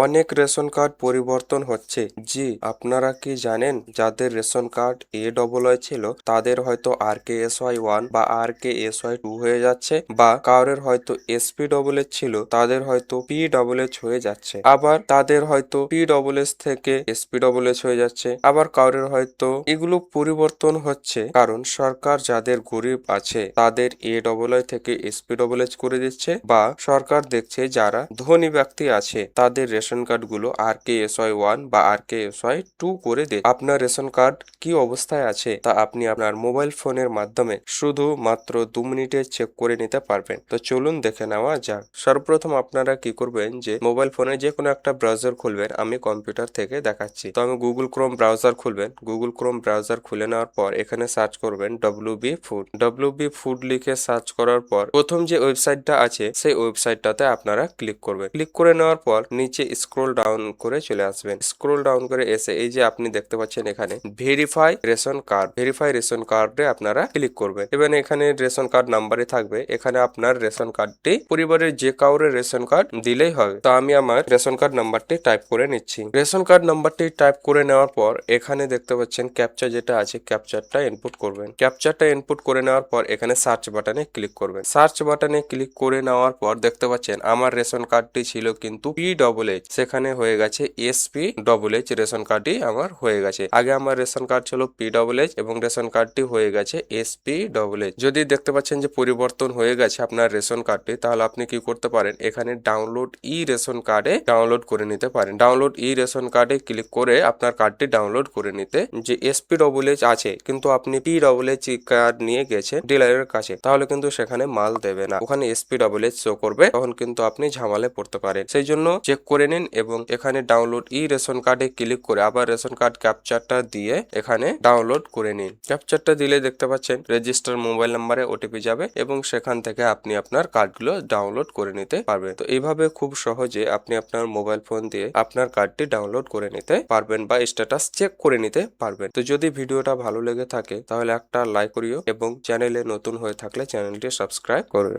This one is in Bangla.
অনেক রেশন কার্ড পরিবর্তন হচ্ছে। জি, আপনারা কি জানেন যাদের রেশন কার্ড AAA ছিল তাদের হয়তো RKSY 1 বা RKSY 2 হয়ে যাচ্ছে, বা কারোর হয়তো SP AA ছিল তাদের হয়তো PSS হয়ে যাচ্ছে, আবার তাদের হয়তো PSS থেকে SPSS হয়ে যাচ্ছে, আবার কারোর হয়তো এগুলো পরিবর্তন হচ্ছে কারণ সরকার যাদের গরিব আছে তাদের AA থেকে SPSS করে দিচ্ছে, বা সরকার দেখছে যারা ধনী ব্যক্তি আছে তাদের রেশন কার্ড গুলো RKSY 1 বা RKSY 2 করে দে। আপনার রেশন কার্ড কি অবস্থায় আছে তা আপনি আপনার মোবাইল ফোনের মাধ্যমে শুধু মাত্র 2 মিনিটে চেক করে নিতে পারবেন। তো চলুন দেখে নেওয়া যাক। সর্বপ্রথম আপনারা কি করবেন যে মোবাইল ফোনে যে কোনো একটা ব্রাউজার খুলবেন। আমি কম্পিউটার থেকে দেখাচ্ছি। তো আমি গুগল ক্রোম ব্রাউজার খুলবেন। গুগল ক্রোম ব্রাউজার খুলে নেওয়ার পর এখানে সার্চ করবেন WB ফুড। WB ফুড লিখে সার্চ করার পর প্রথম যে ওয়েবসাইটটা আছে সেই ওয়েবসাইটটাতে আপনারা ক্লিক করবেন। ক্লিক করে নেওয়ার পর নিচে স্ক্রোল ডাউন করে চলে আসবেন। স্ক্রোল ডাউন করে এসে এই যে আপনি দেখতে পাচ্ছেন এখানে verify ration card, verify ration কার্ডে আপনারা ক্লিক করবেন। এবার এখানে রেশন কার্ড নাম্বারে থাকবে, এখানে আপনার রেশন কার্ডটি পরিবারের যে কাউরে রেশন কার্ড দিলেই হবে। তো আমি আমার রেশন কার্ড নাম্বারটি টাইপ করে নিচ্ছি। রেশন কার্ড নাম্বারটি টাইপ করে নেওয়ার পর এখানে দেখতে পাচ্ছেন ক্যাপচা যেটা আছে ক্যাপচারটা ইনপুট করবেন। ক্যাপচারটা ইনপুট করে নেওয়ার পর এখানে সার্চ বাটনে ক্লিক করবেন। সার্চ বাটনে ক্লিক করে নেওয়ার পর দেখতে পাচ্ছেন আমার রেশন কার্ডটি ছিল কিন্তু PSS, সেখানে হয়ে গেছে SPSS। রেশন কার্ডটি আমার হয়ে গেছে। আগে আমার রেশন কার্ড ছিল PSS এবং রেশন কার্ডটি হয়ে গেছে SPSS। যদি দেখতে পাচ্ছেন যে পরিবর্তন হয়ে গেছে আপনার রেশন কার্ডটি, তাহলে আপনি কি করতে পারেন এখানে ডাউনলোড রেশন কার্ডে ডাউনলোড করে নিতে পারেন। ডাউনলোড রেশন কার্ডে ক্লিক করে আপনার কার্ডটি ডাউনলোড করে নিতে, যে SPSS আছে কিন্তু আপনি PSS কার্ড নিয়ে গেছেন ডিলারের কাছে, তাহলে কিন্তু সেখানে মাল দেবে না, ওখানে SPSS শো করবে, তখন কিন্তু আপনি ঝামেলায় পড়তে পারেন। সেই জন্য চেক করে নিন এবং এখানে ডাউনলোড রেশন কার্ডে ক্লিক করে আবার রেশন কার্ড ক্যাপচারটা দিয়ে এখানে ডাউনলোড করে নিন। ক্যাপচারটা দিলে দেখতে পাচ্ছেন রেজিস্টার মোবাইল নাম্বারে OTP যাবে এবং সেখান থেকে আপনি আপনার কার্ডগুলো ডাউনলোড করে নিতে পারবেন। তো এইভাবে খুব সহজে আপনি আপনার মোবাইল ফোন দিয়ে আপনার কার্ডটি ডাউনলোড করে নিতে পারবেন বা স্ট্যাটাস চেক করে নিতে পারবেন। তো যদি ভিডিওটা ভালো লেগে থাকে তাহলে একটা লাইক করিও এবং চ্যানেলে নতুন হয়ে থাকলে চ্যানেলটি সাবস্ক্রাইব করবে।